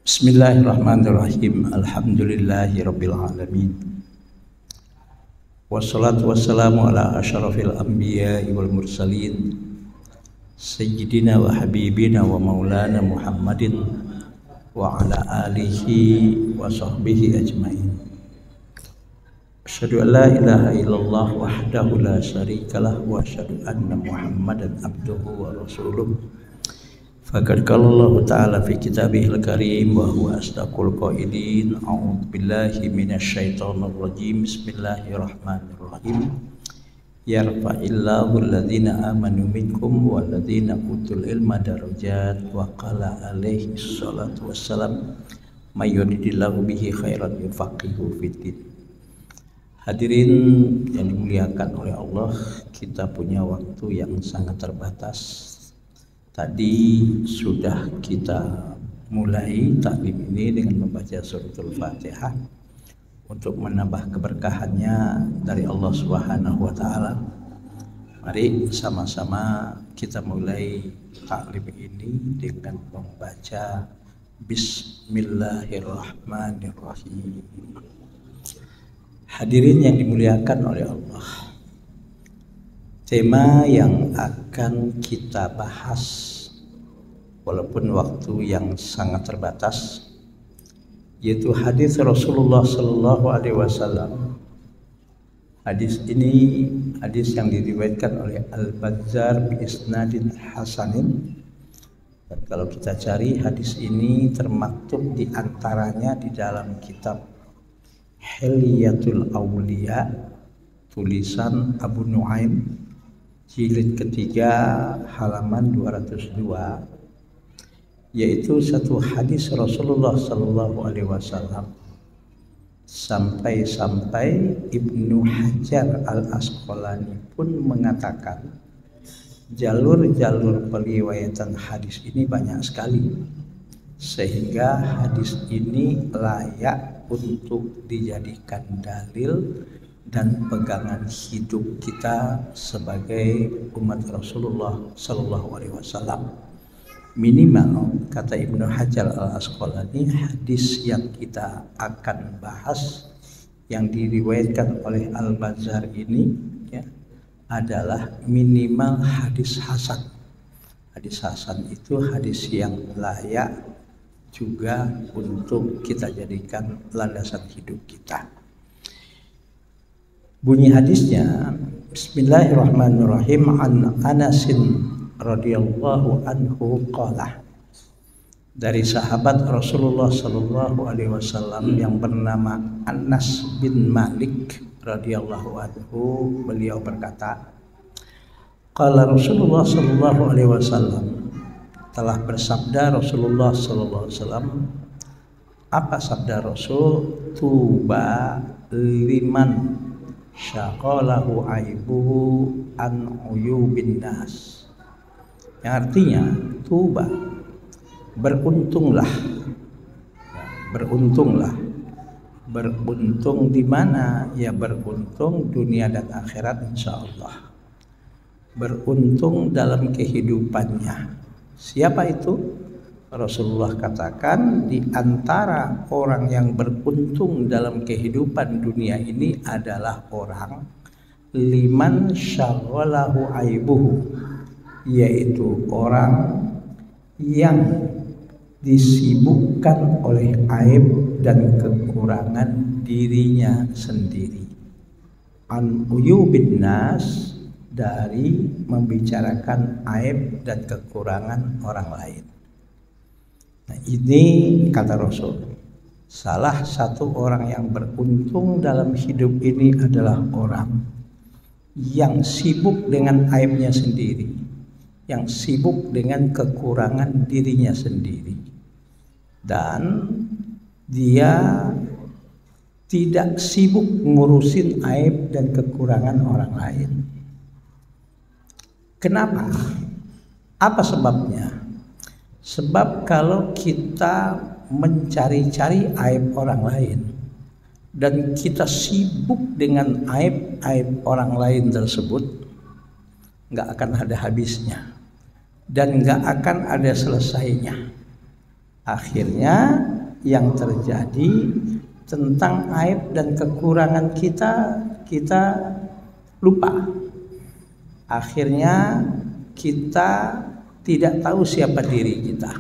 Bismillahirrahmanirrahim. Alhamdulillahirabbil alamin. Wassalatu wassalamu ala asyrafil anbiya'i wal mursalin sayyidina wa habibina wa maulana Muhammadin wa ala alihi wa sahbihi ajmain. Asyhadu an la ilaha illallah wahdahu la syarikalah wa asyhadu anna Muhammadan abduhu wa rasuluh. Faqad qala Allah ta'ala fi kitabihil karim wa huwa asdaqul qailin. A'udzu billahi minasyaitonir rajim. Bismillahirrahmanirrahim. Yarfa'illahu alladhina amanu minkum walladhina utul ilma darajat wa qala alaihi salatu wassalam may yuridillahu bihi khairan yufaqihu fiddin. Hadirin yang dimuliakan oleh Allah, kita punya waktu yang sangat terbatas. Tadi sudah kita mulai taklim ini dengan membaca suratul Fatihah untuk menambah keberkahannya dari Allah Subhanahu wa taala. Mari sama-sama kita mulai taklim ini dengan membaca Bismillahirrahmanirrahim. Hadirin yang dimuliakan oleh Allah, tema yang akan kita bahas walaupun waktu yang sangat terbatas yaitu hadis Rasulullah Sallallahu Alaihi Wasallam. Hadis ini hadis yang diriwayatkan oleh Al-Bazzar bi isnadin hasanin, dan kalau kita cari hadis ini termaktub di antaranya di dalam kitab Hilyatul Auliya tulisan Abu Nuaim jilid ketiga halaman 202, yaitu satu hadis Rasulullah Sallallahu Alaihi Wasallam sampai Ibnu Hajar Al-Asqalani pun mengatakan jalur-jalur periwayatan hadis ini banyak sekali, sehingga hadis ini layak untuk dijadikan dalil dan pegangan hidup kita sebagai umat Rasulullah Sallallahu Alaihi Wasallam. Minimal, kata Ibnu Hajar Al-Asqalani, hadis yang kita akan bahas yang diriwayatkan oleh Al-Bazzar ini ya, adalah minimal hadis hasan. Hadis hasan itu hadis yang layak juga untuk kita jadikan landasan hidup kita. Bunyi hadisnya, Bismillahirrahmanirrahim. An Anasin radhiyallahu anhu qala, dari sahabat Rasulullah Sallallahu Alaihi Wasallam yang bernama Anas bin Malik radhiyallahu anhu, beliau berkata, qala Rasulullah Sallallahu Alaihi Wasallam, telah bersabda Rasulullah Sallallahu Alaihi Wasallam. Apa sabda Rasul? Tuba liman syaqalahu aibuhu an uyubin nas, yang artinya tuba, beruntunglah, beruntung di mana? Ya beruntung dunia dan akhirat insyaallah, beruntung dalam kehidupannya. Siapa itu? Rasulullah katakan di antara orang yang beruntung dalam kehidupan dunia ini adalah orang liman syaghalahu aibuhu, yaitu orang yang disibukkan oleh aib dan kekurangan dirinya sendiri. An uyubin nas, dari membicarakan aib dan kekurangan orang lain. Nah, ini kata Rasul, salah satu orang yang beruntung dalam hidup ini adalah orang yang sibuk dengan aibnya sendiri, yang sibuk dengan kekurangan dirinya sendiri, dan dia tidak sibuk ngurusin aib dan kekurangan orang lain. Kenapa? Apa sebabnya? Sebab kalau kita mencari-cari aib orang lain dan kita sibuk dengan aib-aib orang lain tersebut, nggak akan ada habisnya dan nggak akan ada selesainya. Akhirnya yang terjadi tentang aib dan kekurangan kita lupa. Akhirnya kita tidak tahu siapa diri kita.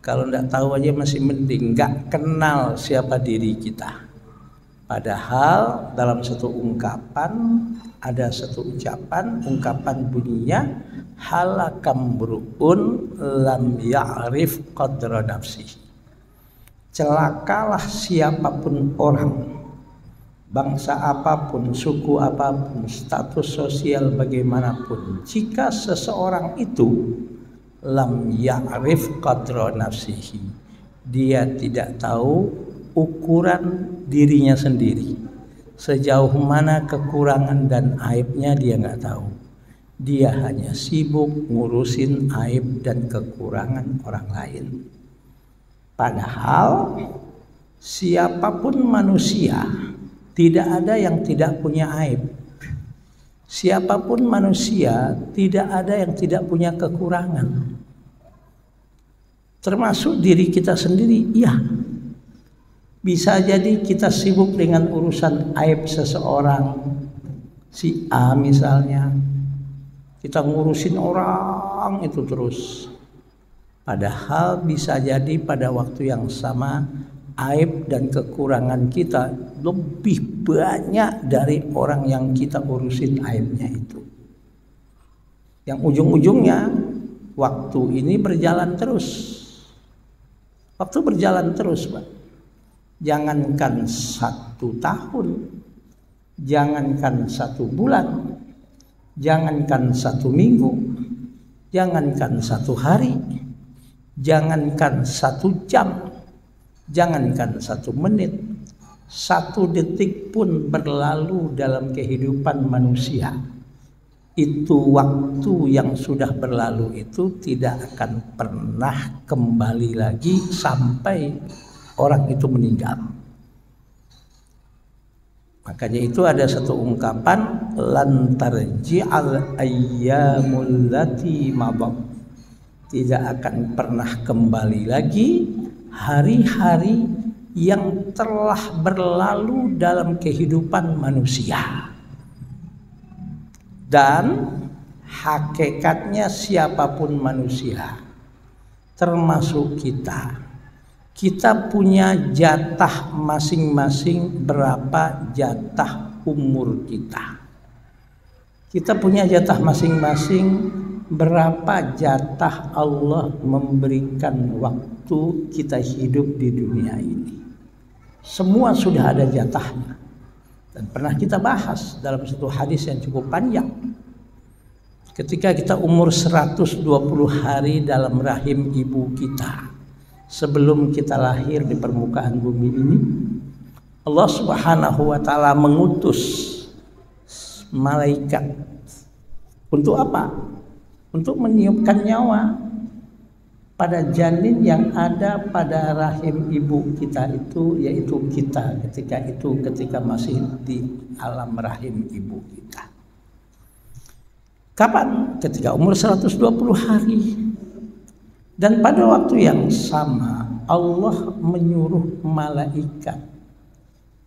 Kalau tidak tahu aja masih mending, nggak kenal siapa diri kita. Padahal dalam satu ungkapan ada satu ungkapan bunyinya halakam bru'un lam ya'rif qadra nafsihi. Celakalah siapapun orang, bangsa apapun, suku apapun, status sosial bagaimanapun, jika seseorang itu lam ya'rif qadra nafsihi, dia tidak tahu ukuran dirinya sendiri, sejauh mana kekurangan dan aibnya dia nggak tahu. Dia hanya sibuk ngurusin aib dan kekurangan orang lain. Padahal siapapun manusia tidak ada yang tidak punya aib. Siapapun manusia tidak ada yang tidak punya kekurangan. Termasuk diri kita sendiri, iya. Bisa jadi kita sibuk dengan urusan aib seseorang, si A misalnya. Kita ngurusin orang itu terus. Padahal bisa jadi pada waktu yang sama aib dan kekurangan kita lebih banyak dari orang yang kita urusin aibnya itu. Yang ujung-ujungnya waktu ini berjalan terus. Waktu berjalan terus, Pak. Jangankan 1 tahun, jangankan 1 bulan, jangankan 1 minggu, jangankan 1 hari, jangankan 1 jam, jangankan 1 menit, 1 detik pun berlalu dalam kehidupan manusia. Itu waktu yang sudah berlalu itu tidak akan pernah kembali lagi sampai orang itu meninggal. Makanya itu ada satu ungkapan lan tarji'al ayyamul lati mabab. Tidak akan pernah kembali lagi hari-hari yang telah berlalu dalam kehidupan manusia. Dan hakikatnya siapapun manusia, termasuk kita punya jatah masing-masing berapa jatah umur kita. Kita punya jatah masing-masing berapa jatah Allah memberikan waktu kita hidup di dunia ini. Semua sudah ada jatahnya. Dan pernah kita bahas dalam satu hadis yang cukup panjang. Ketika kita umur 120 hari dalam rahim ibu kita, sebelum kita lahir di permukaan bumi ini, Allah Subhanahu wa ta'ala mengutus malaikat. Untuk apa? Untuk meniupkan nyawa pada janin yang ada pada rahim ibu kita itu, yaitu kita ketika masih di alam rahim ibu kita. Kapan? Ketika umur 120 hari. Dan pada waktu yang sama Allah menyuruh malaikat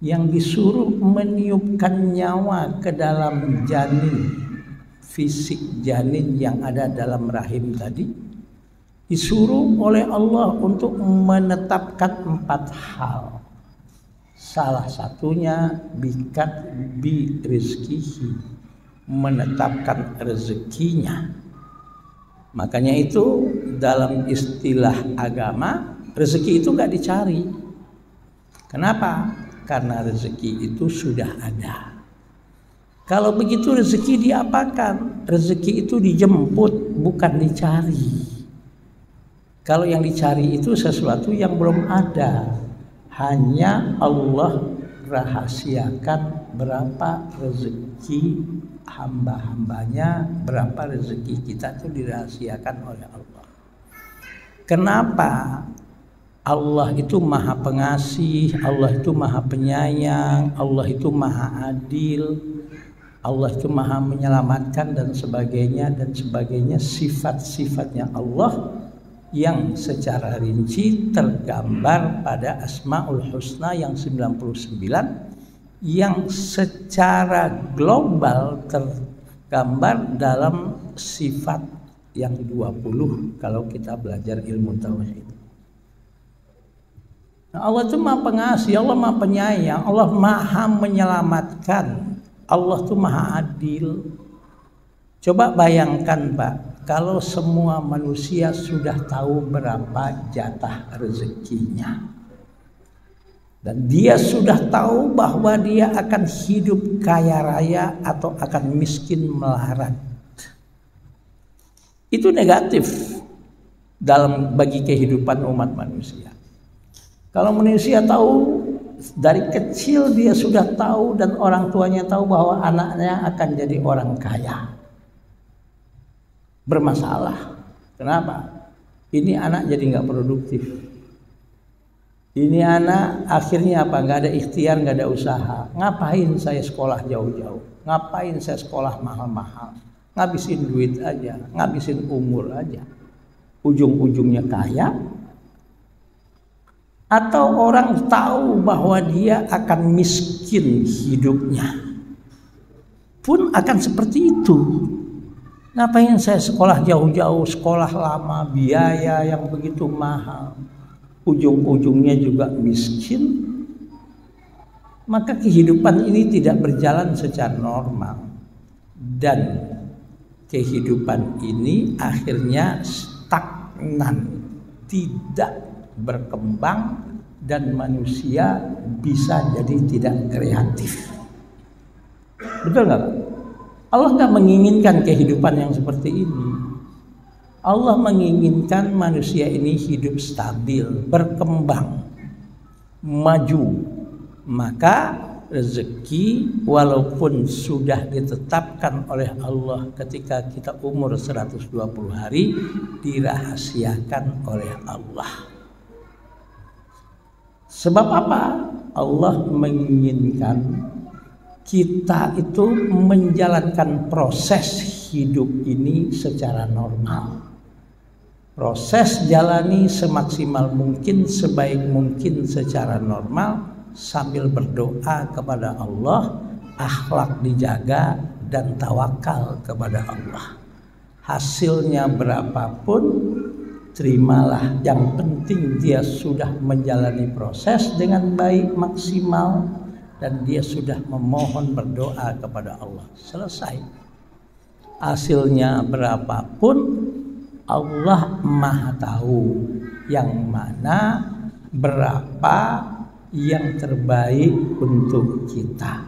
yang disuruh meniupkan nyawa ke dalam janin, fisik janin yang ada dalam rahim tadi, disuruh oleh Allah untuk menetapkan 4 hal. Salah satunya bikat bi rizkihi, menetapkan rezekinya. Makanya itu dalam istilah agama, rezeki itu gak dicari. Kenapa? Karena rezeki itu sudah ada. Kalau begitu rezeki diapakan? Rezeki itu dijemput, bukan dicari. Kalau yang dicari itu sesuatu yang belum ada. Hanya Allah rahasiakan berapa rezeki hamba-hambanya, berapa rezeki kita itu dirahasiakan oleh Allah. Kenapa? Allah itu maha pengasih, Allah itu maha penyayang, Allah itu maha adil, Allah itu maha menyelamatkan dan sebagainya sifat-sifatnya Allah yang secara rinci tergambar pada Asmaul Husna yang 99, yang secara global tergambar dalam sifat yang 20 kalau kita belajar ilmu tauhid. Nah, Allah itu maha pengasih, Allah maha penyayang, Allah maha menyelamatkan, Allah itu maha adil. Coba bayangkan Pak, kalau semua manusia sudah tahu berapa jatah rezekinya, dan dia sudah tahu bahwa dia akan hidup kaya raya atau akan miskin melarat, itu negatif bagi kehidupan umat manusia. Kalau manusia tahu dari kecil, dia sudah tahu dan orang tuanya tahu bahwa anaknya akan jadi orang kaya, bermasalah. Kenapa? Ini anak jadi nggak produktif. Ini anak akhirnya apa? Nggak ada ikhtiar, nggak ada usaha. Ngapain saya sekolah jauh-jauh? Ngapain saya sekolah mahal-mahal? Ngabisin duit aja, ngabisin umur aja. Ujung-ujungnya kaya. Atau orang tahu bahwa dia akan miskin hidupnya, pun akan seperti itu. Ngapain saya sekolah jauh-jauh, sekolah lama, biaya yang begitu mahal, ujung-ujungnya juga miskin. Maka kehidupan ini tidak berjalan secara normal, dan kehidupan ini akhirnya stagnan, tidak berkembang, dan manusia bisa jadi tidak kreatif. Betul nggak Pak? Allah nggak menginginkan kehidupan yang seperti ini. Allah menginginkan manusia ini hidup stabil, berkembang, maju. Maka rezeki walaupun sudah ditetapkan oleh Allah ketika kita umur 120 hari, dirahasiakan oleh Allah. Sebab apa? Allah menginginkan kita itu menjalankan proses hidup ini secara normal. Proses jalani semaksimal mungkin, sebaik mungkin secara normal, sambil berdoa kepada Allah, akhlak dijaga, dan tawakal kepada Allah. Hasilnya berapapun, terimalah. Yang penting dia sudah menjalani proses dengan baik, maksimal, dan dia sudah memohon berdoa kepada Allah. Selesai. Hasilnya berapapun, Allah Maha tahu yang mana berapa yang terbaik untuk kita.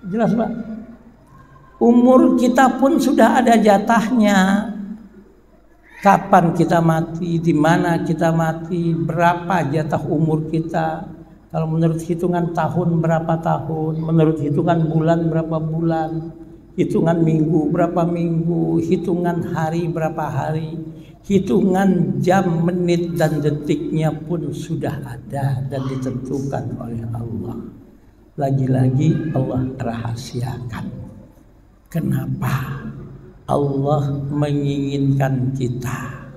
Jelas Pak? Umur kita pun sudah ada jatahnya. Kapan kita mati, di mana kita mati, berapa jatah umur kita. Kalau menurut hitungan tahun berapa tahun, menurut hitungan bulan berapa bulan, hitungan minggu berapa minggu, hitungan hari berapa hari, hitungan jam, menit, dan detiknya pun sudah ada dan ditentukan oleh Allah. Lagi-lagi Allah rahasiakan. Kenapa? Allah menginginkan kita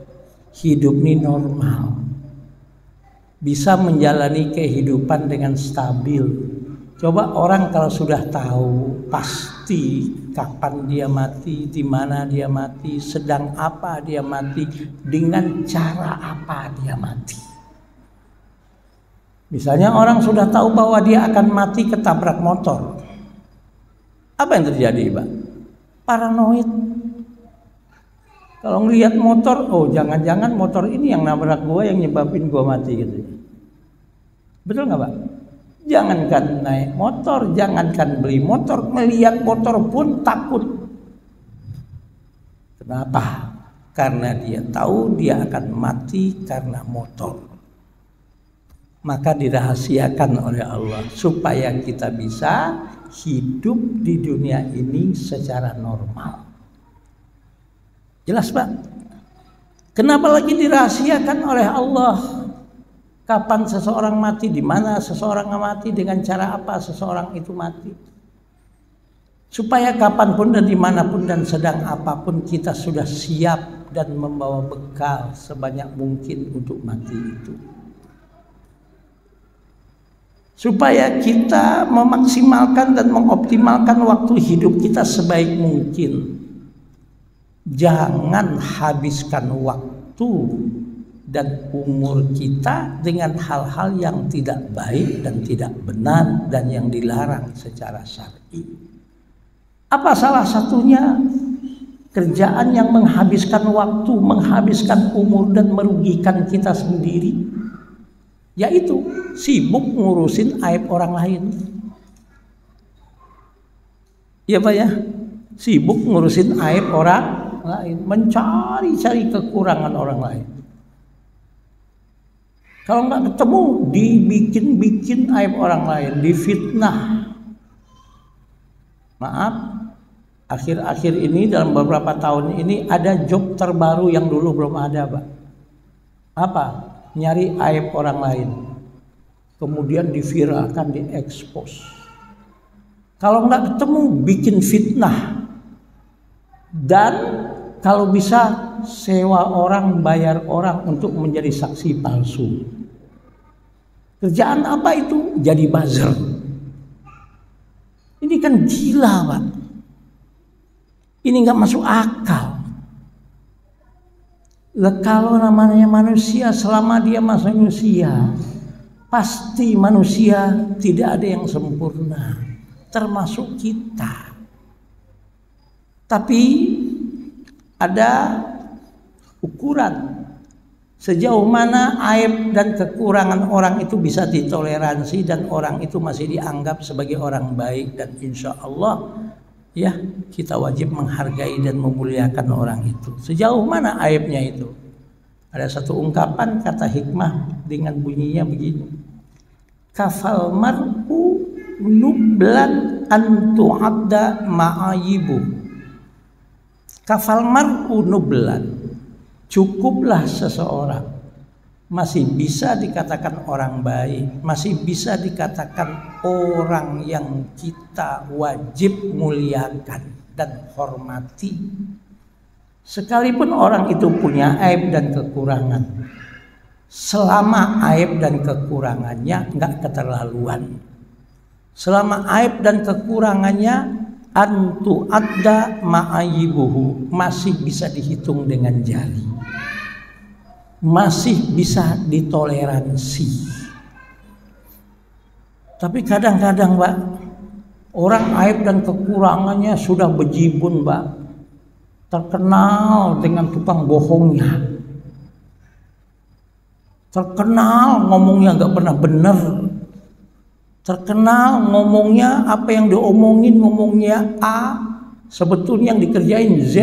hidup ini normal, bisa menjalani kehidupan dengan stabil. Coba orang kalau sudah tahu pasti kapan dia mati, di mana dia mati, sedang apa dia mati, dengan cara apa dia mati. Misalnya orang sudah tahu bahwa dia akan mati ketabrak motor. Apa yang terjadi, Pak? Paranoid. Kalau ngelihat motor, oh jangan-jangan motor ini yang nabrak gua, yang nyebabin gua mati gitu. Betul nggak Pak? Jangankan naik motor, jangankan beli motor, melihat motor pun takut. Kenapa? Karena dia tahu dia akan mati karena motor. Maka dirahasiakan oleh Allah supaya kita bisa hidup di dunia ini secara normal. Jelas Pak? Kenapa lagi dirahasiakan oleh Allah? Kapan seseorang mati, di mana seseorang mati, dengan cara apa seseorang itu mati? Supaya kapanpun dan dimanapun dan sedang apapun kita sudah siap dan membawa bekal sebanyak mungkin untuk mati itu. Supaya kita memaksimalkan dan mengoptimalkan waktu hidup kita sebaik mungkin. Jangan habiskan waktu dan umur kita dengan hal-hal yang tidak baik dan tidak benar dan yang dilarang secara syar'i. Apa salah satunya? Kerjaan yang menghabiskan waktu, menghabiskan umur dan merugikan kita sendiri, yaitu sibuk ngurusin aib orang lain. Ya Pak ya, sibuk ngurusin aib orang lain, mencari-cari kekurangan orang lain. Kalau nggak ketemu, dibikin-bikin aib orang lain, difitnah. Maaf, akhir-akhir ini dalam beberapa tahun ini ada job terbaru yang dulu belum ada, Pak. Apa? Nyari aib orang lain. Kemudian diviralkan, diekspos. Kalau nggak ketemu, bikin fitnah. Dan kalau bisa sewa orang, bayar orang untuk menjadi saksi palsu. Kerjaan apa itu? Jadi buzzer. Ini kan gila, Pak. Ini nggak masuk akal. Kalau namanya manusia, selama dia masih manusia, pasti manusia tidak ada yang sempurna, termasuk kita. Tapi ada ukuran sejauh mana aib dan kekurangan orang itu bisa ditoleransi dan orang itu masih dianggap sebagai orang baik, dan insya Allah ya kita wajib menghargai dan memuliakan orang itu. Sejauh mana aibnya itu? Ada satu ungkapan kata hikmah dengan bunyinya begini: kafal mar'u nublan an tu'adda ma'ayibu. Kafal mar'u nublan, cukuplah seseorang masih bisa dikatakan orang baik, masih bisa dikatakan orang yang kita wajib muliakan dan hormati, sekalipun orang itu punya aib dan kekurangan, selama aib dan kekurangannya enggak keterlaluan, selama aib dan kekurangannya antu adda ma'ayibuhu, masih bisa dihitung dengan jari, masih bisa ditoleransi. Tapi kadang-kadang, Pak, orang aib dan kekurangannya sudah bejibun, Pak, terkenal dengan tukang bohongnya, terkenal ngomongnya nggak pernah benar, terkenal ngomongnya apa yang diomongin ngomongnya A, sebetulnya yang dikerjain Z.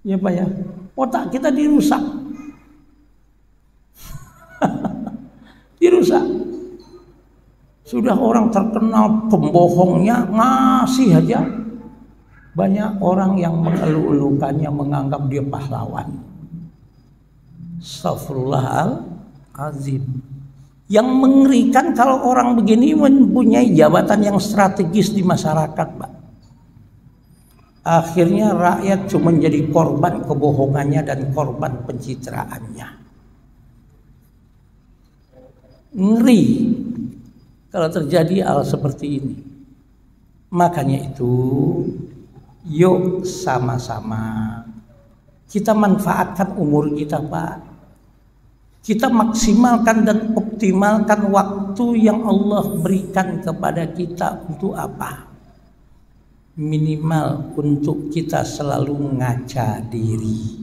Ya Pak ya, otak kita dirusak. Dirusak. Sudah orang terkenal pembohongnya, masih aja banyak orang yang mengeluh-elukannya, menganggap dia pahlawan. Astagfirullahaladzim. Yang mengerikan kalau orang begini mempunyai jabatan yang strategis di masyarakat, Pak. Akhirnya rakyat cuma jadi korban kebohongannya dan korban pencitraannya. Ngeri kalau terjadi hal seperti ini. Makanya itu, yuk sama-sama kita manfaatkan umur kita, Pak. Kita maksimalkan dan optimalkan waktu yang Allah berikan kepada kita untuk apa? Minimal untuk kita selalu ngaca diri.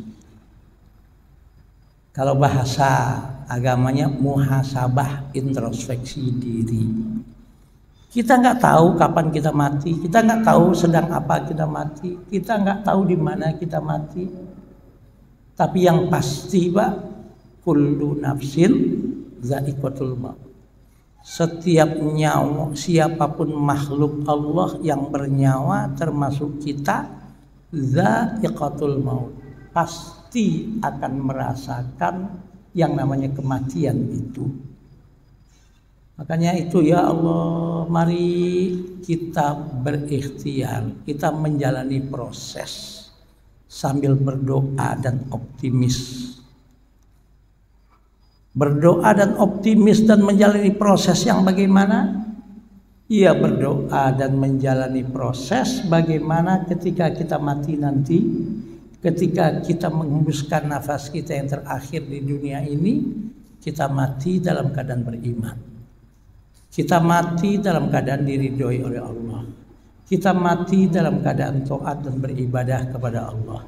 Kalau bahasa agamanya muhasabah, introspeksi diri. Kita nggak tahu kapan kita mati, kita nggak tahu sedang apa kita mati, kita nggak tahu di mana kita mati. Tapi yang pasti, Pak, kullu nafsin za'iqatul maut. Setiap nyawa, siapapun makhluk Allah yang bernyawa termasuk kita, za'iqatul maut, pasti akan merasakan yang namanya kematian itu. Makanya itu ya Allah, mari kita berikhtiar, kita menjalani proses sambil berdoa dan optimis. Berdoa dan optimis dan menjalani proses yang bagaimana? Ia berdoa dan menjalani proses bagaimana ketika kita mati nanti, ketika kita menghembuskan nafas kita yang terakhir di dunia ini, kita mati dalam keadaan beriman. Kita mati dalam keadaan diridhoi oleh Allah. Kita mati dalam keadaan taat dan beribadah kepada Allah.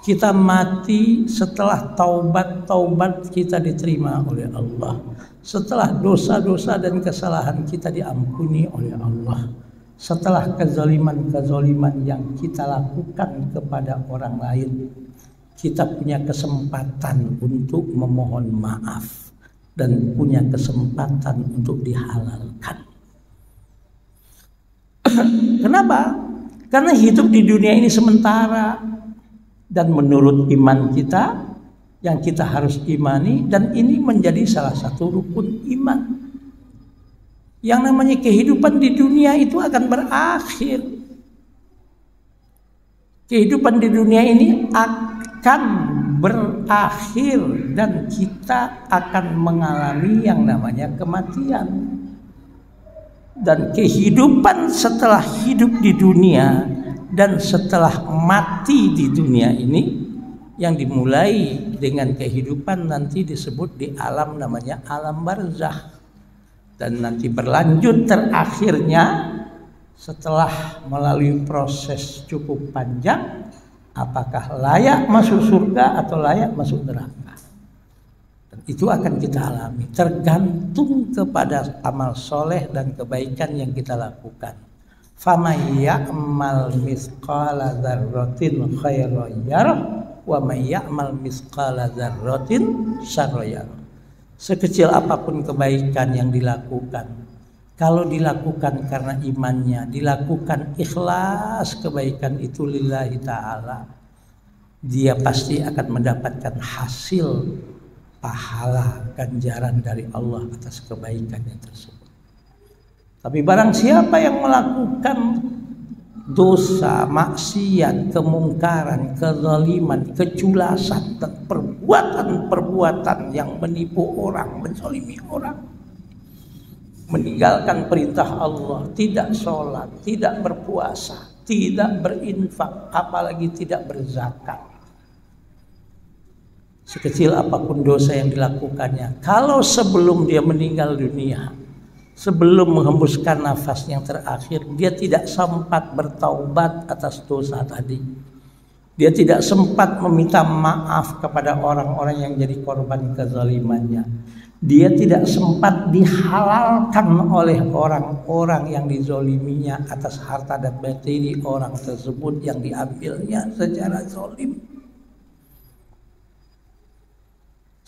Kita mati setelah taubat kita diterima oleh Allah. Setelah dosa-dosa dan kesalahan kita diampuni oleh Allah. Setelah kezaliman-kezaliman yang kita lakukan kepada orang lain, kita punya kesempatan untuk memohon maaf dan punya kesempatan untuk dihalalkan. Kenapa? Karena hidup di dunia ini sementara, dan menurut iman kita yang kita harus imani, dan ini menjadi salah satu rukun iman. Yang namanya kehidupan di dunia itu akan berakhir. Kehidupan di dunia ini akan berakhir dan kita akan mengalami yang namanya kematian. Dan kehidupan setelah hidup di dunia dan setelah mati di dunia ini yang dimulai dengan kehidupan nanti disebut di alam namanya alam barzakh, dan nanti berlanjut terakhirnya setelah melalui proses cukup panjang, apakah layak masuk surga atau layak masuk neraka. Dan itu akan kita alami tergantung kepada amal soleh dan kebaikan yang kita lakukan. Faman ya'mal mithqala dzarratin khairan yarah wa may ya'mal mithqala dzarratin syarran yarah. Sekecil apapun kebaikan yang dilakukan, kalau dilakukan karena imannya, dilakukan ikhlas kebaikan itu lillahi ta'ala, dia pasti akan mendapatkan hasil pahala ganjaran dari Allah atas kebaikannya tersebut. Tapi barang siapa yang melakukan dosa, maksiat, kemungkaran, kezaliman, keculasan, dan perbuatan-perbuatan yang menipu orang, menzalimi orang, meninggalkan perintah Allah, tidak sholat, tidak berpuasa, tidak berinfak, apalagi tidak berzakat. Sekecil apapun dosa yang dilakukannya, kalau sebelum dia meninggal dunia, sebelum menghembuskan nafas yang terakhir, dia tidak sempat bertaubat atas dosa tadi. Dia tidak sempat meminta maaf kepada orang-orang yang jadi korban kezalimannya. Dia tidak sempat dihalalkan oleh orang-orang yang dizoliminya atas harta dan materi orang tersebut yang diambilnya secara zalim.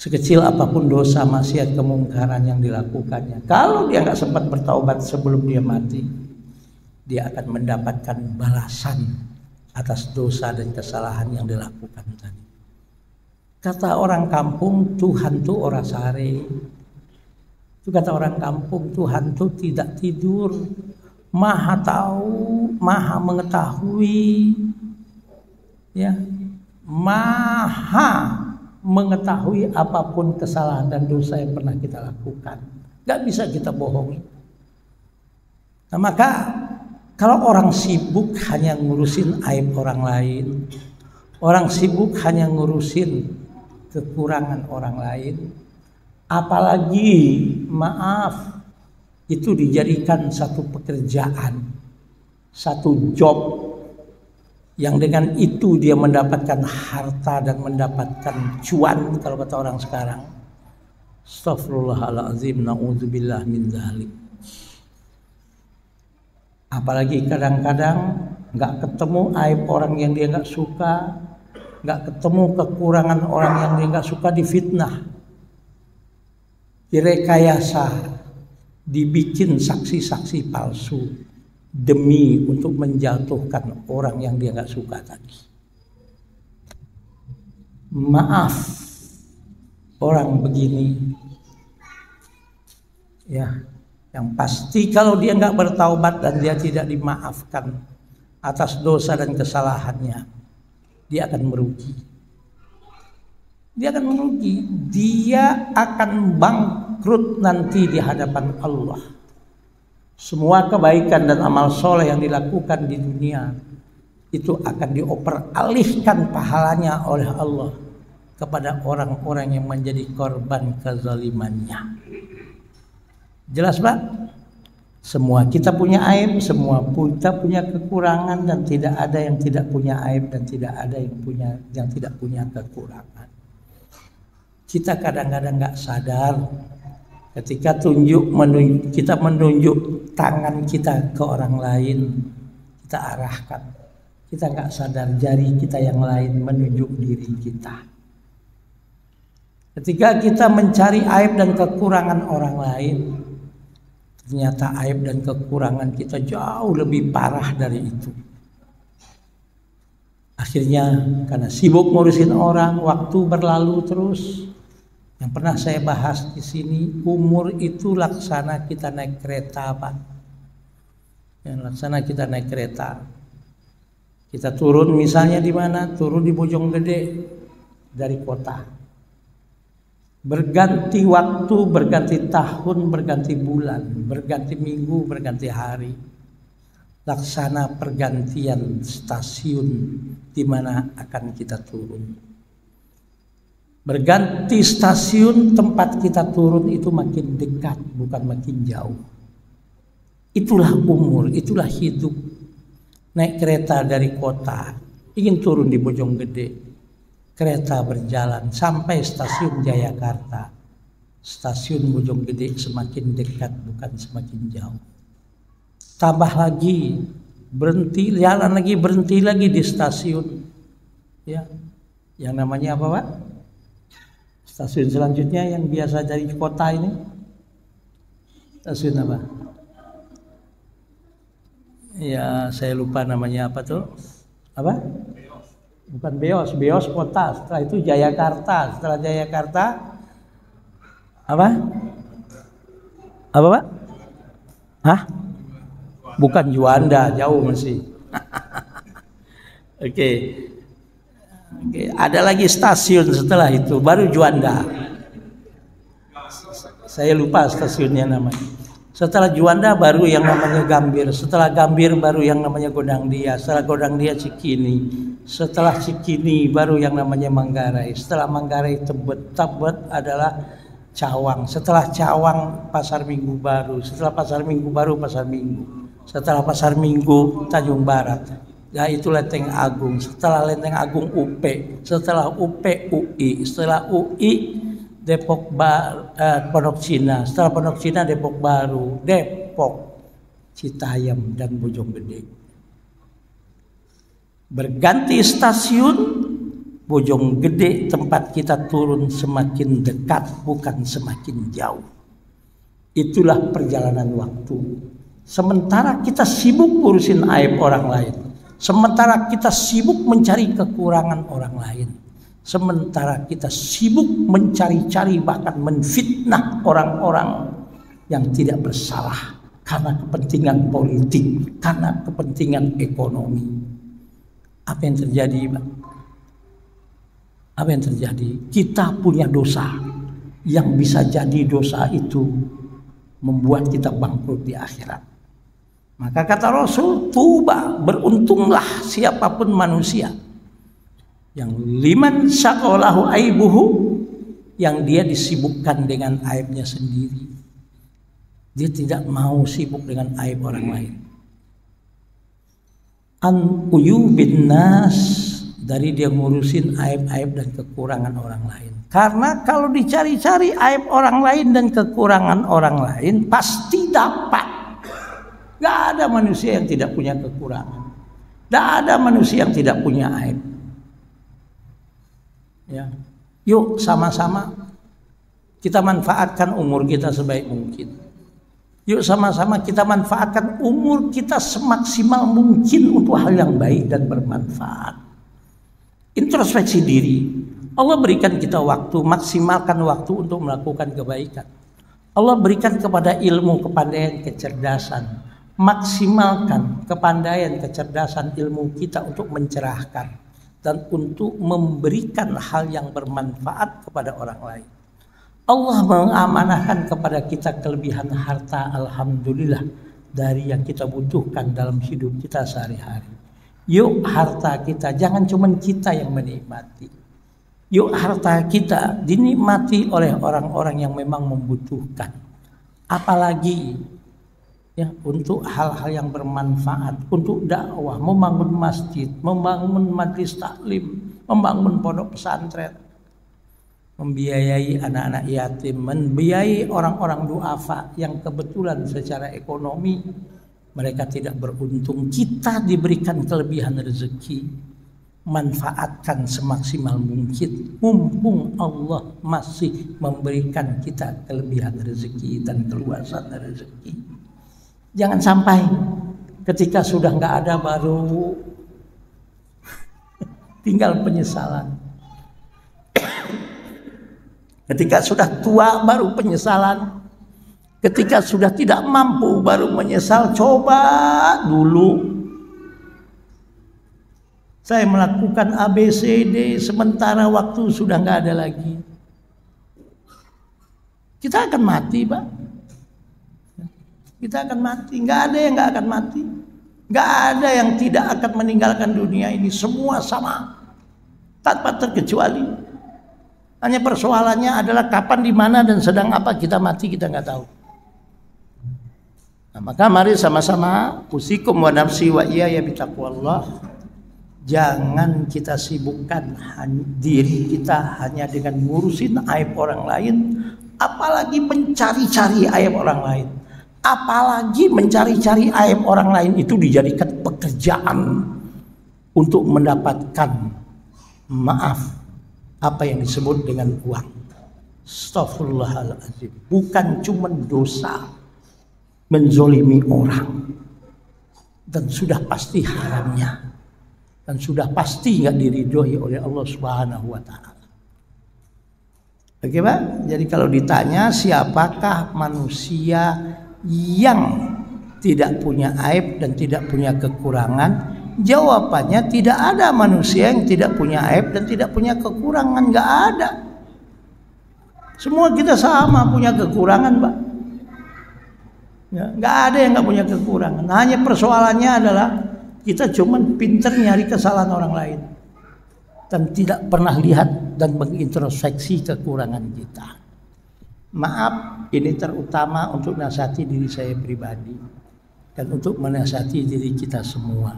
Sekecil apapun dosa, maksiat, kemungkaran yang dilakukannya, kalau dia nggak sempat bertaubat sebelum dia mati, dia akan mendapatkan balasan atas dosa dan kesalahan yang dilakukan tadi. Kata orang kampung, Tuhan tuh ora sare. Itu kata orang kampung, Tuhan tuh tidak tidur, maha tahu, maha mengetahui, ya, maha mengetahui apapun kesalahan dan dosa yang pernah kita lakukan. Gak bisa kita bohongi. Nah, maka kalau orang sibuk hanya ngurusin aib orang lain, orang sibuk hanya ngurusin kekurangan orang lain, apalagi maaf itu dijadikan satu pekerjaan, satu job, yang dengan itu dia mendapatkan harta dan mendapatkan cuan, kalau kata orang sekarang. Astaghfirullahaladzim, na'udzubillah min dzalik. Apalagi kadang-kadang gak ketemu aib orang yang dia gak suka, gak ketemu kekurangan orang yang dia gak suka, difitnah, direkayasa, dibikin saksi-saksi palsu demi untuk menjatuhkan orang yang dia nggak suka tadi. Maaf, orang begini, ya, Yang pasti kalau dia nggak bertaubat dan dia tidak dimaafkan atas dosa dan kesalahannya, dia akan merugi. Dia akan merugi. Dia akan bangkrut nanti di hadapan Allah. Semua kebaikan dan amal soleh yang dilakukan di dunia itu akan dioperalihkan pahalanya oleh Allah kepada orang-orang yang menjadi korban kezalimannya. Jelas Pak? Semua kita punya aib, semua kita punya kekurangan, dan tidak ada yang tidak punya aib dan tidak ada yang tidak punya kekurangan. Kita kadang-kadang nggak sadar ketika kita menunjuk tangan kita ke orang lain, kita arahkan. Kita nggak sadar jari kita yang lain menunjuk diri kita. Ketika kita mencari aib dan kekurangan orang lain, ternyata aib dan kekurangan kita jauh lebih parah dari itu. Akhirnya karena sibuk ngurusin orang, waktu berlalu terus. Yang pernah saya bahas di sini, umur itu laksana kita naik kereta, Pak. Yang laksana kita naik kereta. Kita turun misalnya di mana? Turun di Bojonggede dari kota. Berganti waktu, berganti tahun, berganti bulan, berganti minggu, berganti hari. Laksana pergantian stasiun di mana akan kita turun. Berganti stasiun, tempat kita turun itu makin dekat, bukan makin jauh. Itulah umur, itulah hidup. Naik kereta dari kota, ingin turun di Bojonggede. Kereta berjalan sampai stasiun Jayakarta. Stasiun Bojonggede semakin dekat, bukan semakin jauh. Tambah lagi, berhenti, jalan lagi, berhenti lagi di stasiun. Ya, yang namanya apa, Pak? Stasiun selanjutnya yang biasa dari kota ini, stasiun apa? Ya, saya lupa namanya apa tuh? Apa? Bukan Beos, Beos kota. Setelah itu Jayakarta. Setelah Jayakarta apa? Apa, Pak? Hah? Bukan Juanda, jauh masih. Oke. Ada lagi stasiun setelah itu, baru Juanda. Saya lupa stasiunnya namanya. Setelah Juanda baru yang namanya Gambir. Setelah Gambir baru yang namanya Godangdia. Setelah Godangdia Cikini. Setelah Cikini baru yang namanya Manggarai. Setelah Manggarai Tebet. Tebet adalah Cawang. Setelah Cawang Pasar Minggu Baru. Setelah Pasar Minggu Baru Pasar Minggu. Setelah Pasar Minggu Tanjung Barat. Ya itu Lenteng Agung. Setelah Lenteng Agung UP. Setelah UP UI. Setelah UI Pondok Cina. Setelah Pondok Cina Depok Baru, Depok, Citayam dan Bojonggede. Berganti stasiun, Bojonggede tempat kita turun semakin dekat, bukan semakin jauh. Itulah perjalanan waktu. Sementara kita sibuk ngurusin aib orang lain. Sementara kita sibuk mencari kekurangan orang lain. Sementara kita sibuk mencari-cari bahkan menfitnah orang-orang yang tidak bersalah karena kepentingan politik, karena kepentingan ekonomi. Apa yang terjadi, Pak? Apa yang terjadi? Kita punya dosa yang bisa jadi dosa itu membuat kita bangkrut di akhirat. Maka kata Rasul, tuba, beruntunglah siapapun manusia yang liman syaqalahu aibuhu, yang dia disibukkan dengan aibnya sendiri. Dia tidak mau sibuk dengan aib orang lain. An uyubin nas, dari dia ngurusin aib-aib dan kekurangan orang lain. Karena kalau dicari-cari aib orang lain dan kekurangan orang lain pasti dapat. Gak ada manusia yang tidak punya kekurangan. Gak ada manusia yang tidak punya aib. Ya. Yuk sama-sama kita manfaatkan umur kita sebaik mungkin. Yuk sama-sama kita manfaatkan umur kita semaksimal mungkin untuk hal yang baik dan bermanfaat. Introspeksi diri. Allah berikan kita waktu, maksimalkan waktu untuk melakukan kebaikan. Allah berikan kepada ilmu, kepandaian, kecerdasan. Maksimalkan kepandaian, kecerdasan ilmu kita untuk mencerahkan dan untuk memberikan hal yang bermanfaat kepada orang lain. Allah mengamanahkan kepada kita kelebihan harta, alhamdulillah, dari yang kita butuhkan dalam hidup kita sehari-hari. Yuk harta kita, jangan cuma kita yang menikmati. Yuk harta kita dinikmati oleh orang-orang yang memang membutuhkan. Apalagi ya, untuk hal-hal yang bermanfaat, untuk dakwah, membangun masjid, membangun majelis taklim, membangun pondok pesantren, membiayai anak-anak yatim, membiayai orang-orang duafa yang kebetulan secara ekonomi mereka tidak beruntung. Kita diberikan kelebihan rezeki. Manfaatkan semaksimal mungkin, mumpung Allah masih memberikan kita kelebihan rezeki dan keluasan rezeki. Jangan sampai ketika sudah nggak ada baru tinggal penyesalan. Ketika sudah tua baru penyesalan. Ketika sudah tidak mampu baru menyesal. Coba dulu saya melakukan ABCD, sementara waktu sudah nggak ada lagi. Kita akan mati, Pak. Kita akan mati. Nggak ada yang nggak akan mati. Nggak ada yang tidak akan meninggalkan dunia ini. Semua sama, tanpa terkecuali. Hanya persoalannya adalah kapan, di mana, dan sedang apa kita mati, kita nggak tahu. Nah, maka mari sama-sama usikum wa nafsi wa iyaya bitaqwallah. Jangan kita sibukkan diri kita hanya dengan ngurusin aib orang lain, apalagi mencari-cari aib orang lain. Apalagi mencari-cari aib orang lain itu dijadikan pekerjaan untuk mendapatkan maaf, apa yang disebut dengan uang. Astaghfirullahaladzim. Bukan cuma dosa menzolimi orang, dan sudah pasti haramnya, dan sudah pasti nggak diridhoi oleh Allah Subhanahu wa taala. Oke, Pak? Jadi kalau ditanya siapakah manusia yang tidak punya aib dan tidak punya kekurangan, jawabannya tidak ada manusia yang tidak punya aib dan tidak punya kekurangan, nggak ada. Semua kita sama punya kekurangan, Pak. Ya, nggak ada yang nggak punya kekurangan. Hanya persoalannya adalah kita cuma pinter nyari kesalahan orang lain dan tidak pernah lihat dan mengintrospeksi kekurangan kita. Maaf, ini terutama untuk nasihati diri saya pribadi dan untuk menasihati diri kita semua.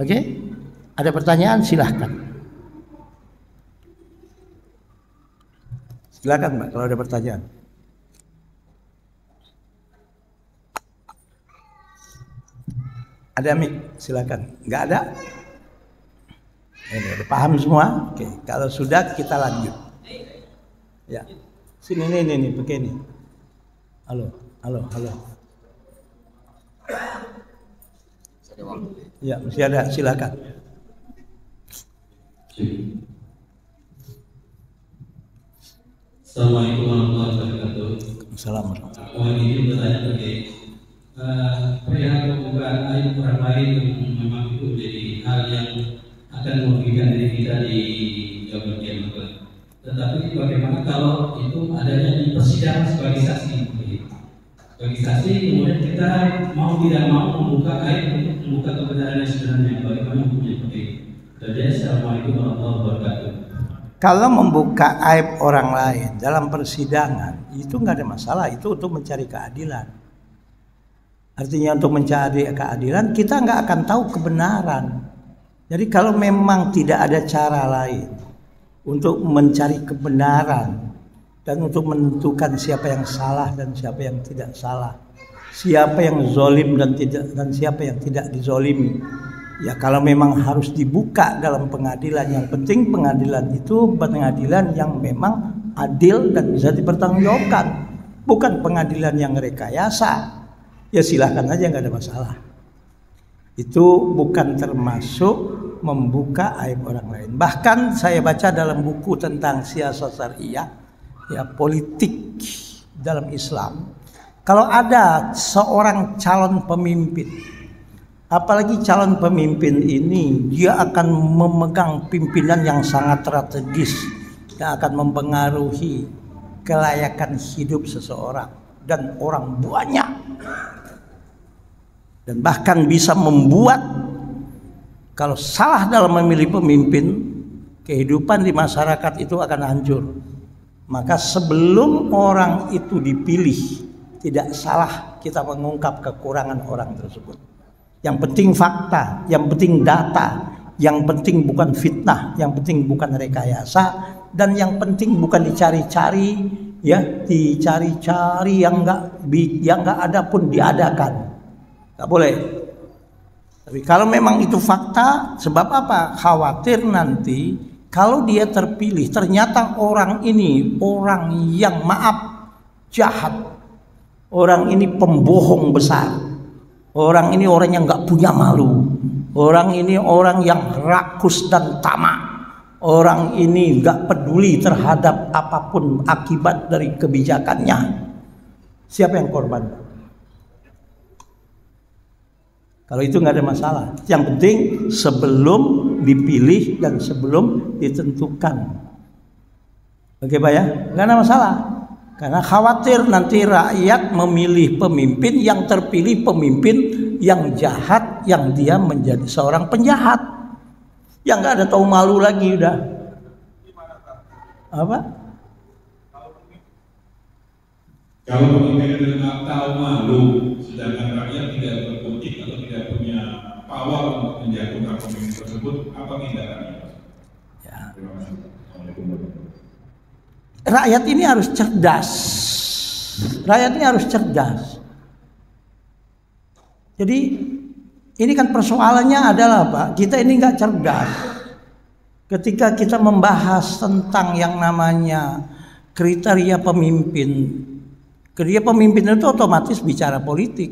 Oke? Ada pertanyaan? Silahkan. Silahkan, Mbak, kalau ada pertanyaan. Ada mik? Silakan. Enggak ada? Ini udah paham semua? Oke, kalau sudah kita lanjut. Ya. Sini nih begini. Halo. Ya, masih ada, silakan. Assalamualaikum warahmatullahi wabarakatuh. Assalamualaikum. Ini bertanya perihal pembukaan aib orang lain yang memang itu menjadi hal yang akan merugikan diri kita di zaman kiamat. Tetapi bagaimana kalau itu adanya di persidangan sebagai saksi? Sebagai saksi kemudian kita mau tidak mau membuka aib untuk membuka kebenaran yang sebenarnya. Bagaimana hukumnya seperti itu? Jadi assalamualaikum warahmatullahi wabarakatuh. Kalau membuka aib orang lain dalam persidangan itu nggak ada masalah, itu untuk mencari keadilan. Artinya untuk mencari keadilan kita nggak akan tahu kebenaran. Jadi kalau memang tidak ada cara lain untuk mencari kebenaran dan untuk menentukan siapa yang salah dan siapa yang tidak salah, siapa yang zalim dan siapa yang tidak dizalimi, ya kalau memang harus dibuka dalam pengadilan, yang penting pengadilan itu pengadilan yang memang adil dan bisa dipertanggungjawabkan, bukan pengadilan yang rekayasa. Ya silahkan aja, nggak ada masalah. Itu bukan termasuk membuka aib orang lain. Bahkan saya baca dalam buku tentang siasat syariah, ya politik dalam Islam, kalau ada seorang calon pemimpin, apalagi calon pemimpin ini dia akan memegang pimpinan yang sangat strategis yang akan mempengaruhi kelayakan hidup seseorang dan orang banyak, dan bahkan bisa membuat kalau salah dalam memilih pemimpin, kehidupan di masyarakat itu akan hancur. Maka sebelum orang itu dipilih, tidak salah kita mengungkap kekurangan orang tersebut. Yang penting fakta, yang penting data, yang penting bukan fitnah, yang penting bukan rekayasa, dan yang penting bukan dicari-cari, ya, dicari-cari yang nggak ada pun diadakan. Nggak boleh. Tapi kalau memang itu fakta, sebab apa? Khawatir nanti kalau dia terpilih ternyata orang ini orang yang jahat, orang ini pembohong besar, orang ini orang yang nggak punya malu, orang ini orang yang rakus dan tamak, orang ini nggak peduli terhadap apapun akibat dari kebijakannya. Siapa yang korban? Kalau itu nggak ada masalah. Yang penting sebelum dipilih dan sebelum ditentukan. Oke Pak ya? Nggak ada masalah. Karena khawatir nanti rakyat memilih pemimpin yang terpilih pemimpin yang jahat, yang dia menjadi seorang penjahat. Yang nggak ada tahu malu lagi udah. Apa? Kalau pemimpin itu nggak tahu malu, sedangkan rakyat tidak berkutik atau tidak punya power untuk menjatuhkan pemimpin tersebut, apa tindakannya? Ya. Rakyat ini harus cerdas. Rakyat ini harus cerdas. Jadi ini kan persoalannya adalah Pak, kita ini nggak cerdas. Ketika kita membahas tentang yang namanya kriteria pemimpin. Kriteria pemimpin itu otomatis bicara politik.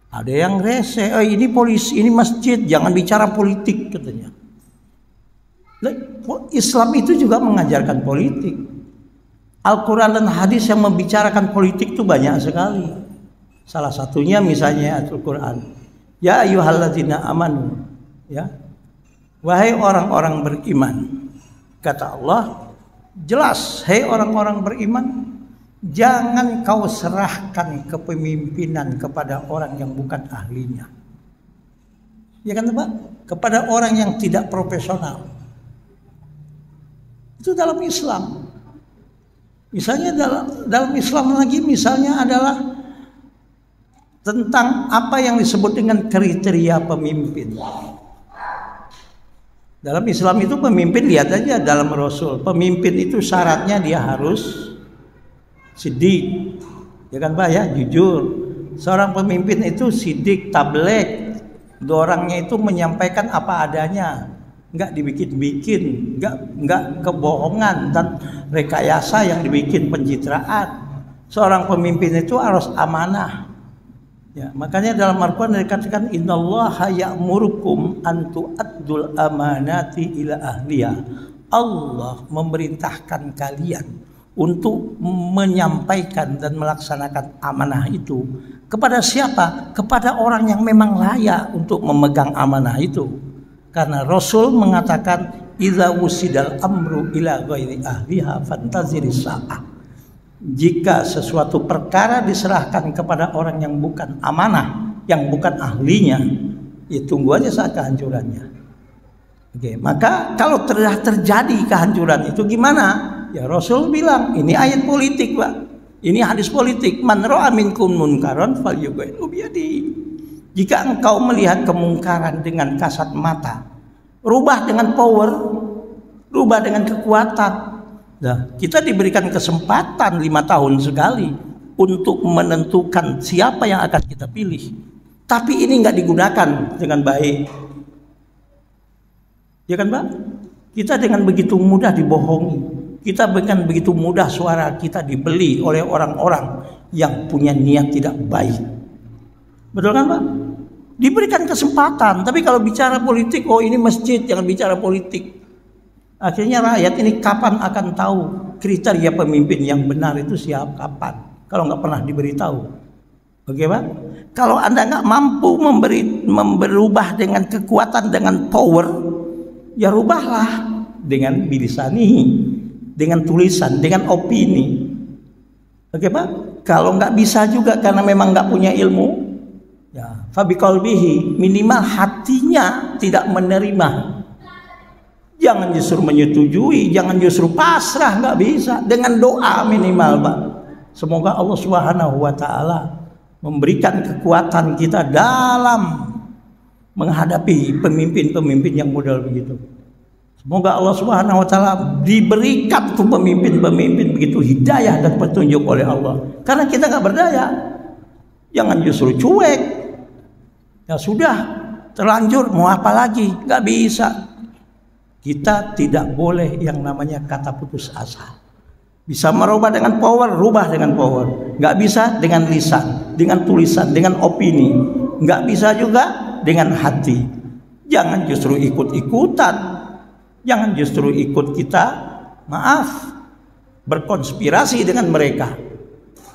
Ada yang rese, ini polisi, ini masjid, jangan bicara politik katanya. Islam itu juga mengajarkan politik. Al-Quran dan hadis yang membicarakan politik itu banyak sekali. Salah satunya misalnya Al-Quran. Ya ayyuhalladzina amanu, ya. Wahai orang-orang beriman. Kata Allah, jelas, hai orang-orang beriman, jangan kau serahkan kepemimpinan kepada orang yang bukan ahlinya. Ya kan Pak? Kepada orang yang tidak profesional. Itu dalam Islam. Misalnya dalam Islam lagi misalnya adalah tentang apa yang disebut dengan kriteria pemimpin. Dalam Islam itu pemimpin, lihat aja dalam Rasul. Pemimpin itu syaratnya dia harus sidik, ya kan Pak ya, jujur. Seorang pemimpin itu sidik, tabligh, orangnya itu menyampaikan apa adanya, nggak dibikin-bikin, nggak kebohongan dan rekayasa yang dibikin pencitraan. Seorang pemimpin itu harus amanah. Ya, makanya dalam Al-Quran dikatakan innallaha ya'murukum an tu'addul amanati ila ahliha. Allah memerintahkan kalian untuk menyampaikan dan melaksanakan amanah itu kepada siapa? Kepada orang yang memang layak untuk memegang amanah itu. Karena Rasul mengatakan idza wusidal amru ila ghairi ahliha fantaziris sa'ah. Jika sesuatu perkara diserahkan kepada orang yang bukan amanah, yang bukan ahlinya, ya tunggu aja saat kehancurannya. Oke, maka kalau terjadi kehancuran itu gimana? Ya Rasul bilang, ini ayat politik Pak, ini hadis politik. Man ra'a minkum munkaran falyughayyirhu biyadihi. Jika engkau melihat kemungkaran dengan kasat mata, rubah dengan power, rubah dengan kekuatan. Nah, kita diberikan kesempatan 5 tahun sekali untuk menentukan siapa yang akan kita pilih. Tapi ini nggak digunakan dengan baik. Ya kan Pak? Kita dengan begitu mudah dibohongi. Kita dengan begitu mudah suara kita dibeli oleh orang-orang yang punya niat tidak baik. Betul kan Pak? Diberikan kesempatan. Tapi kalau bicara politik, oh ini masjid, jangan bicara politik. Akhirnya rakyat ini kapan akan tahu kriteria pemimpin yang benar itu siapa, kapan? kalau nggak pernah diberitahu. Oke Pak? Kalau Anda nggak mampu berubah dengan kekuatan, dengan power, ya rubahlah dengan bilisanihi, dengan tulisan, dengan opini. Oke Pak? Kalau nggak bisa juga karena memang nggak punya ilmu, ya fabiqalbihi, minimal hatinya tidak menerima. Jangan justru menyetujui, jangan justru pasrah, nggak bisa. Dengan doa minimal Pak. Semoga Allah Subhanahu wa Ta'ala memberikan kekuatan kita dalam menghadapi pemimpin-pemimpin yang model begitu. Semoga Allah Subhanahu wa Ta'ala diberikan tuh pemimpin-pemimpin begitu hidayah dan petunjuk oleh Allah. Karena kita nggak berdaya. Jangan justru cuek. Ya sudah, terlanjur mau apa lagi? Nggak bisa. Kita tidak boleh yang namanya kata putus asa. Bisa merubah dengan power, rubah dengan power. Nggak bisa dengan lisan, dengan tulisan, dengan opini. Nggak bisa juga dengan hati. Jangan justru ikut-ikutan. Jangan justru ikut kita, berkonspirasi dengan mereka.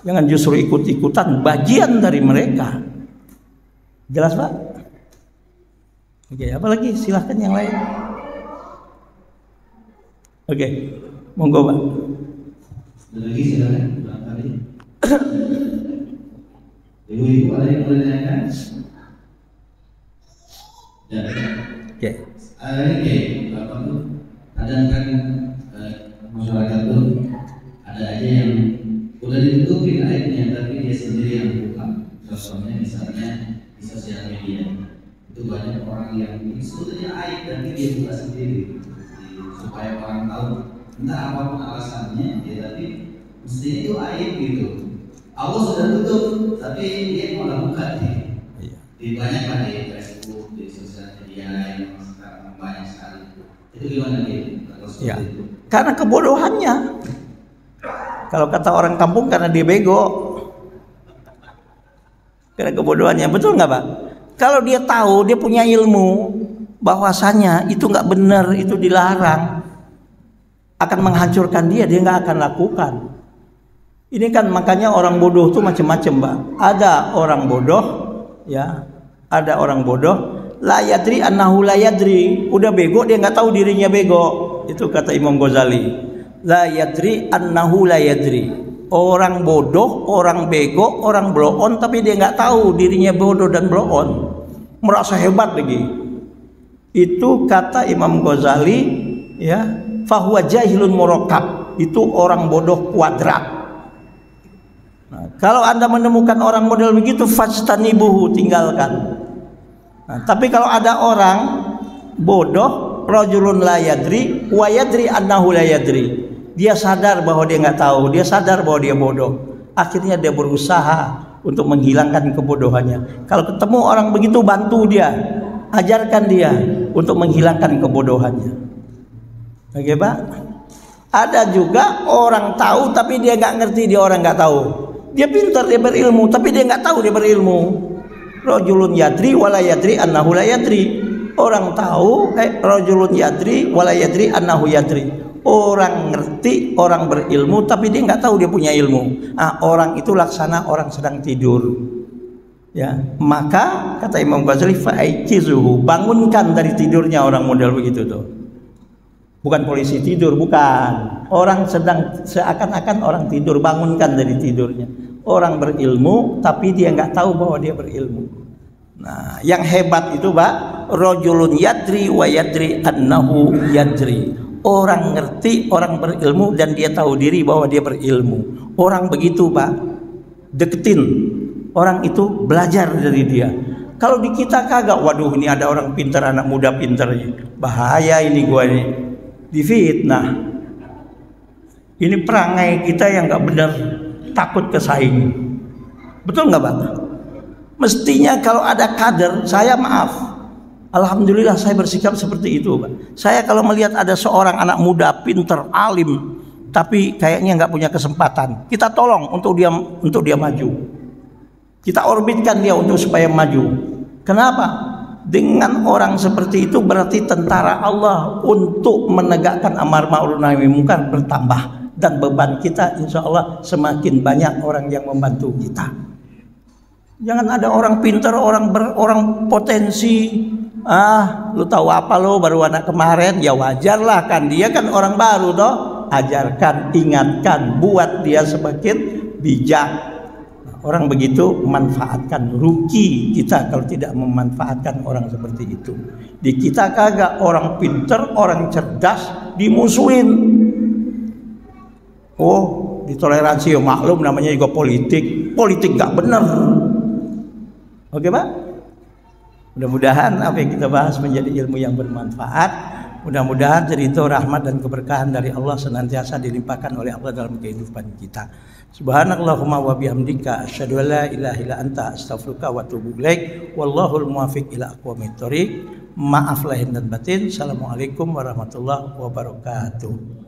Jangan justru ikut-ikutan bagian dari mereka. Jelas Pak? Oke, apa lagi? Silahkan yang lain. Oke, monggo Pak. Ada lagi silakan barangkali. Ibu-ibu ada yang boleh tanyakan? Ya. Oke. Oke, Bapak tuh kadang kan masyarakat tuh ada aja yang udah ditutupin aibnya tapi dia sendiri yang buka. Contohnya misalnya di sosial media itu banyak orang yang ini sebetulnya aib tapi dia buka sendiri supaya orang tahu. Entah apapun alasannya, ya tapi mestinya itu aib gitu. Allah sudah tutup, tapi dia malah buka nih. Di banyak kan di Facebook, di sosial media yang sekarang banyak sekali. Itu gimana nih? Ya, karena kebodohannya. Kalau kata orang kampung karena dia bego. Karena kebodohannya, betul nggak Pak? Kalau dia tahu, dia punya ilmu bahwasanya itu nggak benar, itu dilarang, akan menghancurkan dia nggak akan lakukan. Ini kan makanya orang bodoh tuh macam-macam Pak. Ada orang bodoh, ya, ada orang bodoh, la yadri annahu la yadri, udah bego dia nggak tahu dirinya bego. Itu kata Imam Ghazali. La yadri annahu la yadri. Orang bodoh, orang bego, orang blow on, tapi dia nggak tahu dirinya bodoh dan blow on, merasa hebat lagi. Itu kata Imam Ghazali, ya. Fahuwa jahilun murakkab, itu orang bodoh kuadrat. Nah, kalau Anda menemukan orang model begitu, fajtanibuhu, tinggalkan. Nah, tapi kalau ada orang bodoh, rajulun la yadri wa yadri annahu la yadri, dia sadar bahwa dia nggak tahu, dia sadar bahwa dia bodoh, akhirnya dia berusaha untuk menghilangkan kebodohannya. Kalau ketemu orang begitu, bantu dia, ajarkan dia untuk menghilangkan kebodohannya. Oke Pak? Ada juga orang tahu tapi dia nggak ngerti dia orang nggak tahu. Dia pintar, dia berilmu, tapi dia nggak tahu dia berilmu. Rajulun yadri wala yadri annahu la yadri. Orang tahu, rajulun yadri wala yadri annahu yadri. Orang ngerti, orang berilmu, tapi dia nggak tahu dia punya ilmu. Orang itu laksana orang sedang tidur. Ya, maka kata Imam Ghazali, fa'aikizuhu, bangunkan dari tidurnya orang model begitu tuh. Bukan polisi tidur, bukan. Orang sedang seakan-akan orang tidur, bangunkan dari tidurnya. Orang berilmu, tapi dia nggak tahu bahwa dia berilmu. Nah, yang hebat itu Pak, rajulun yadri wa yadri annahu yadri. Orang ngerti, orang berilmu, dan dia tahu diri bahwa dia berilmu. Orang begitu Pak, deketin. Orang itu belajar dari dia. Kalau di kita kagak, waduh ini ada orang pintar, anak muda pintar, bahaya ini gua ini. Difitnah. Ini perangai kita yang nggak benar, takut kesaing. Betul nggak Pak? Mestinya kalau ada kader, saya maaf, alhamdulillah saya bersikap seperti itu Pak. Saya kalau melihat ada seorang anak muda pintar, alim, tapi kayaknya nggak punya kesempatan, kita tolong untuk dia maju. Kita orbitkan dia untuk supaya maju. Kenapa? Dengan orang seperti itu berarti tentara Allah untuk menegakkan amar ma'ruf nahi munkar bertambah dan beban kita, insya Allah semakin banyak orang yang membantu kita. Jangan ada orang pintar, orang potensi. Lu tahu apa lo baru anak kemarin? Ya wajar lah kan, dia kan orang baru toh. Ajarkan, ingatkan, buat dia semakin bijak. Orang begitu manfaatkan, rugi kita kalau tidak memanfaatkan orang seperti itu. Di kita kagak, orang pinter, orang cerdas dimusuhin. Oh, ditoleransi, maklum namanya juga politik. Politik gak bener. Oke Pak? Mudah-mudahan apa yang kita bahas menjadi ilmu yang bermanfaat. Mudah-mudahan cerita rahmat dan keberkahan dari Allah senantiasa dilimpahkan oleh Allah dalam kehidupan kita. Subhanallahumma wa bihamdika asyhadu an la ilaha illa anta astaghfiruka wa atubu ilaik. Wallahul muwaffiq ila aqwamit thoriq. Maaf lahir dan batin. Assalamualaikum warahmatullahi wabarakatuh.